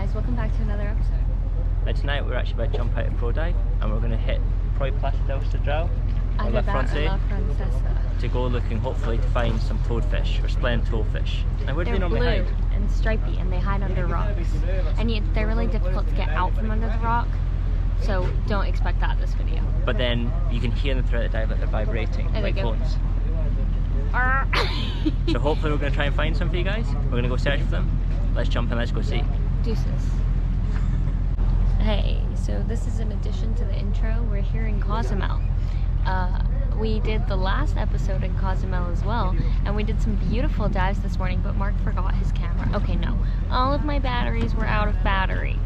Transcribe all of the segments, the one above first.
guys, welcome back to another episode. Now tonight we're actually about to jump out of Pro Dive and we're going to hit probably Placidos to Drow or La Farncesa to go looking hopefully to find some toadfish or splendid toadfish. Now where do they normally hide? And stripy, and they hide under rocks. And yet they're really difficult to get out from under the rock, so don't expect that in this video. But then you can hear them throughout the dive like they're vibrating, like phones. So hopefully we're going to try and find some for you guys. We're going to go search for them. Let's jump in, let's go see. Deuces. Hey, so this is an addition to the intro. We're here in Cozumel. We did the last episode in Cozumel as well, and we did some beautiful dives this morning, but Mark forgot his camera. Okay, no. All of my batteries were out of battery.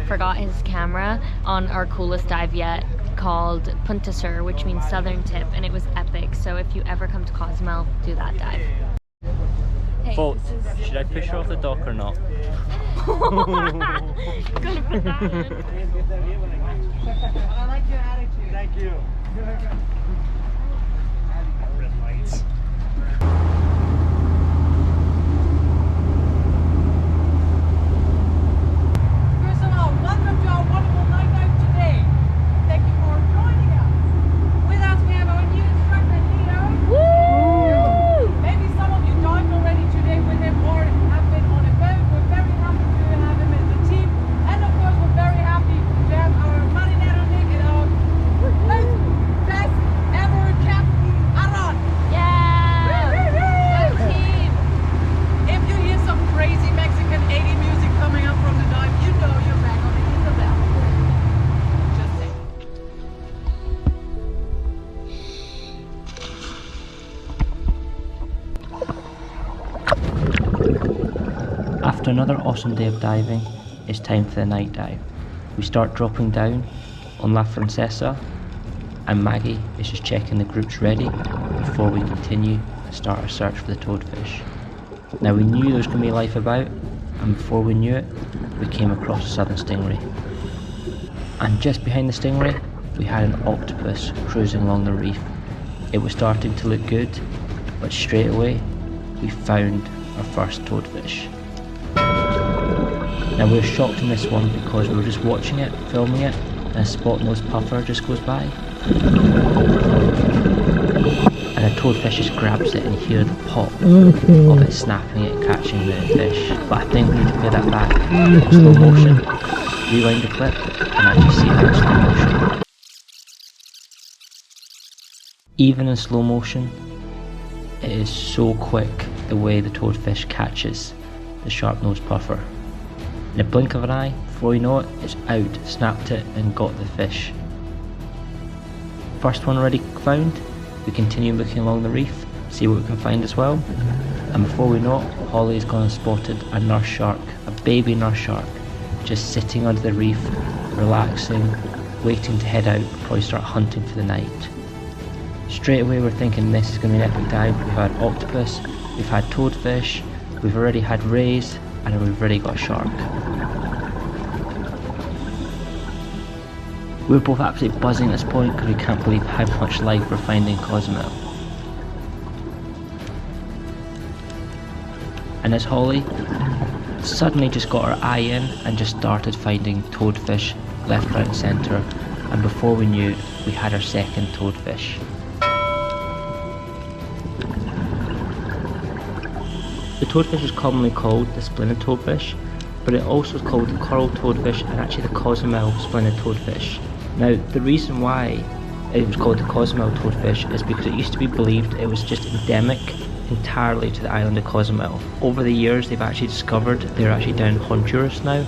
Forgot his camera on our coolest dive yet, called Punta Sur, which means southern tip, and it was epic. So if you ever come to Cozumel, do that dive. Hey, Vote, should I push her off the dock or not? Gonna put that in. I like your attitude. Thank you. Red lights. First of all, welcome to our wonderful night dive today. Thank you for joining us. With us we have our new instructor, Nito. Woo! Maybe some of you dived already today with him or have been on a boat. We're very happy to have him in the team. And of course we're very happy to have our marinero Nick and our best ever captain, Aaron. Yeah! Go team! If you hear some crazy Mexican 80 music coming up from the dive, you know you're back on the Isabel. Just saying. After another awesome day of diving, it's time for the night dive. We start dropping down on La Farncesa, and Maggie is just checking the group's ready before we continue and start our search for the toadfish. Now we knew there was going to be life about, and before we knew it, we came across a southern stingray. And just behind the stingray, we had an octopus cruising along the reef. It was starting to look good, but straight away, we found our first toadfish. Now we were shocked in this one because we were just watching it, filming it, and a spot-nosed puffer just goes by. And a toadfish just grabs it and you hear the pop of it snapping it and catching the fish. But I think we need to play that back in slow motion, rewind the clip, and actually see that in slow motion. Even in slow motion, it is so quick the way the toadfish catches the sharp-nosed puffer. In a blink of an eye, before you know it, it's out, snapped it and got the fish. First one already found, we continue looking along the reef, see what we can find as well. And before we know it, Holly's gone and spotted a nurse shark, a baby nurse shark, just sitting under the reef, relaxing, waiting to head out, probably start hunting for the night. Straight away we're thinking this is going to be an epic dive. We've had octopus, we've had toadfish, we've already had rays, and we've already got a shark. We're both absolutely buzzing at this point because we can't believe how much life we're finding in Cozumel. And as Holly suddenly just got her eye in and just started finding toadfish left, right and centre, and before we knew it, we had our second toadfish. The toadfish is commonly called the Splendid Toadfish, but it also is called the Coral Toadfish and actually the Cozumel Splendid Toadfish. Now, the reason why it was called the Cozumel Toadfish is because it used to be believed it was just endemic entirely to the island of Cozumel. Over the years, they've actually discovered they're actually down in Honduras now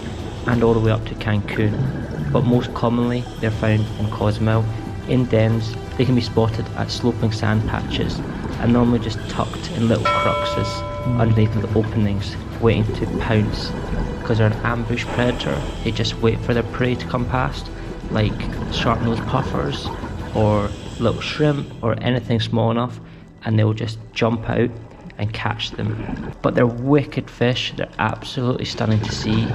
and all the way up to Cancun. But most commonly, they're found in Cozumel, in dens. They can be spotted at sloping sand patches and normally just tucked in little cruxes underneath the openings, waiting to pounce. Because they're an ambush predator, they just wait for their prey to come past, like sharp-nosed puffers or little shrimp or anything small enough, and they'll just jump out and catch them. But they're wicked fish, they're absolutely stunning to see.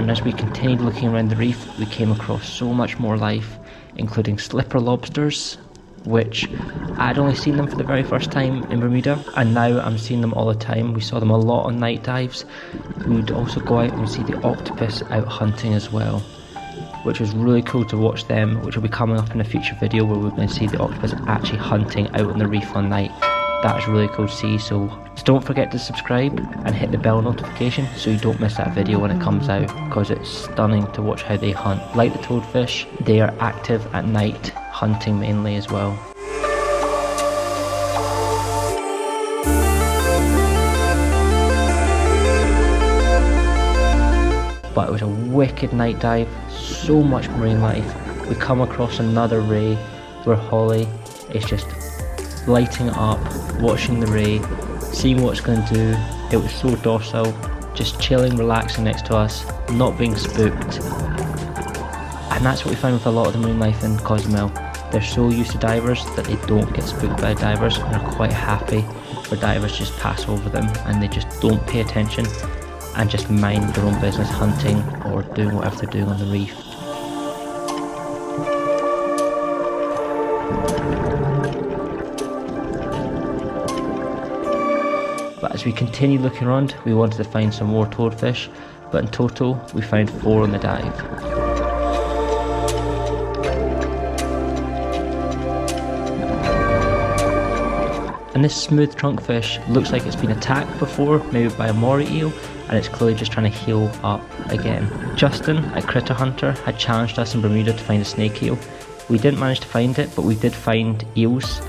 and as we continued looking around the reef, we came across so much more life, including slipper lobsters, which I'd only seen them for the very first time in Bermuda, and now I'm seeing them all the time. We saw them a lot on night dives. We would also go out and see the octopus out hunting as well, which was really cool to watch them, which will be coming up in a future video where we're going to see the octopus actually hunting out on the reef on night. That's really cool to see, so don't forget to subscribe and hit the bell notification so you don't miss that video when it comes out, because it's stunning to watch how they hunt. Like the toadfish, they are active at night, hunting mainly as well. But it was a wicked night dive, so much marine life. We come across another ray where Holly is just lighting it up, watching the ray, seeing what it's going to do. It was so docile, just chilling, relaxing next to us, not being spooked. And that's what we find with a lot of the marine life in Cozumel. They're so used to divers that they don't get spooked by divers, and are quite happy for divers just pass over them and they just don't pay attention and just mind their own business, hunting or doing whatever they're doing on the reef. But as we continued looking around, we wanted to find some more toadfish, but in total we found 4 on the dive. And this smooth trunkfish looks like it's been attacked before, maybe by a moray eel, and it's clearly just trying to heal up again. Justin at Critter Hunter had challenged us in Bermuda to find a snake eel. We didn't manage to find it, but we did find eels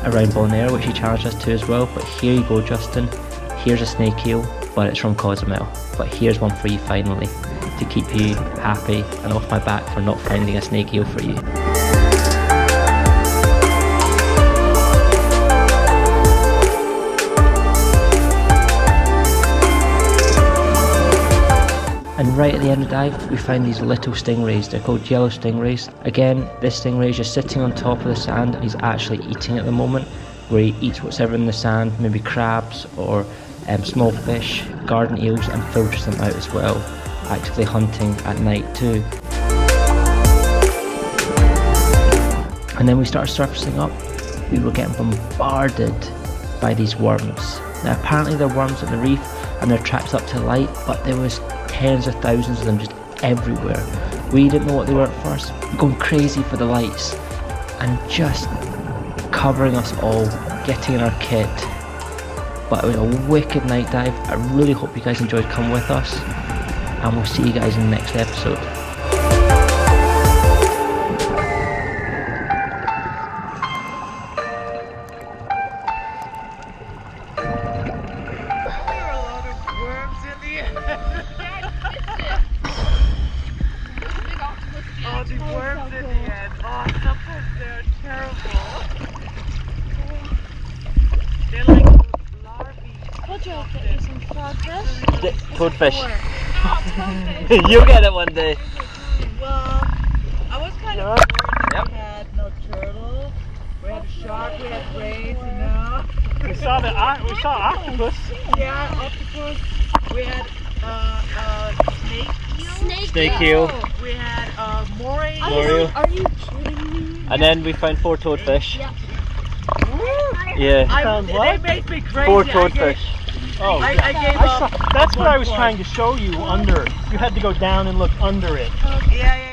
around Bonaire, which he challenged us to as well. But here you go, Justin. Here's a snake eel, but it's from Cozumel. But here's one for you finally, to keep you happy and off my back for not finding a snake eel for you. And right at the end of the dive, we find these little stingrays. They're called yellow stingrays. Again, this stingray is just sitting on top of the sand, and he's actually eating at the moment, where he eats whatever in the sand, maybe crabs or small fish, garden eels, and filters them out as well, actively hunting at night too. And then we started surfacing up. We were getting bombarded by these worms. Now apparently they're worms at the reef and they're trapped up to light, but there was tens of thousands of them just everywhere. We didn't know what they were at first, going crazy for the lights and just covering us all, getting in our kit. But it was a wicked night dive. I really hope you guys enjoyed coming with us, and we'll see you guys in the next episode. Oh, the worms in the end. Oh, sometimes they're terrible. They're like larvae. Told you I'll get you some frogfish. Toadfish. You'll get it one day. Well, I was kind of bored. We had no turtle. We had a shark. We had rays, you know. We saw octopus. Yeah, octopus. We had Snake eel. we had moray. Are you kidding me? And then we found 4 toadfish. Yeah. Yeah. They made me crazy. 4 toadfish. Oh, I yeah. gave up. That's what I was trying to show you under. You had to go down and look under it. Yeah,